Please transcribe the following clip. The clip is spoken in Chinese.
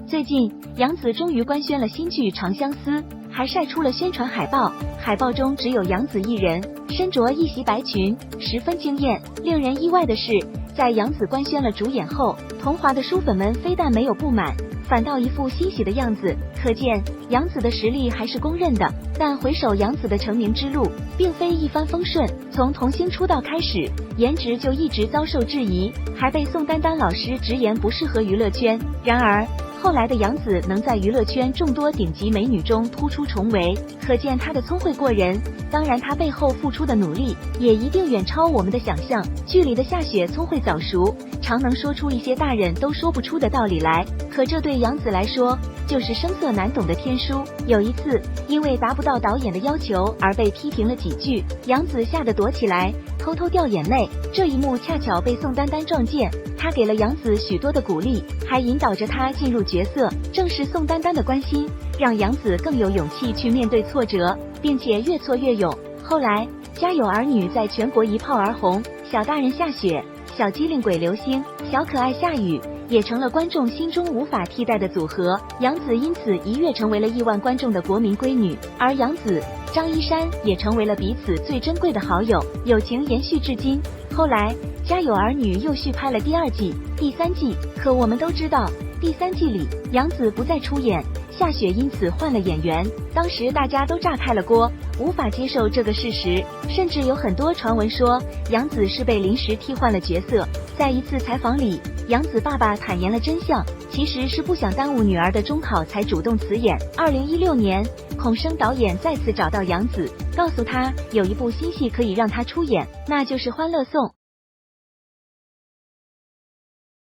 最近，杨紫终于官宣了新剧《长相思》，还晒出了宣传海报。海报中只有杨紫一人，身着一袭白裙，十分惊艳。令人意外的是，在杨紫官宣了主演后，同华的书粉们非但没有不满，反倒一副欣喜的样子，可见杨紫的实力还是公认的。但回首杨紫的成名之路，并非一帆风顺，从童星出道开始，颜值就一直遭受质疑，还被宋丹丹老师直言不适合娱乐圈。然而后来的杨紫能在娱乐圈众多顶级美女中突出重围，可见她的聪慧过人。当然，她背后付出的努力也一定远超我们的想象。剧里的夏雪聪慧早熟，常能说出一些大人都说不出的道理来，可这对杨紫来说就是生涩难懂的天书。有一次，因为达不到导演的要求而被批评了几句，杨紫吓得躲起来，偷偷掉眼泪。这一幕恰巧被宋丹丹撞见，她给了杨紫许多的鼓励，还引导着她进入角色。正是宋丹丹的关心，让杨紫更有勇气去面对挫折，并且越挫越勇。后来，家有儿女在全国一炮而红，小大人夏雪、小机灵鬼刘星、小可爱夏雨也成了观众心中无法替代的组合。杨紫因此一跃成为了亿万观众的国民闺女，而杨紫、张一山也成为了彼此最珍贵的好友，友情延续至今。后来，家有儿女又续拍了第二季、第三季，可我们都知道，第三季里杨紫不再出演，夏雪因此换了演员。当时大家都炸开了锅，无法接受这个事实，甚至有很多传闻说杨紫是被临时替换了角色。在一次采访里，杨紫爸爸坦言了真相，其实是不想耽误女儿的中考才主动辞演。2016年，孔生导演再次找到杨紫，告诉她有一部新戏可以让她出演，那就是《欢乐颂》。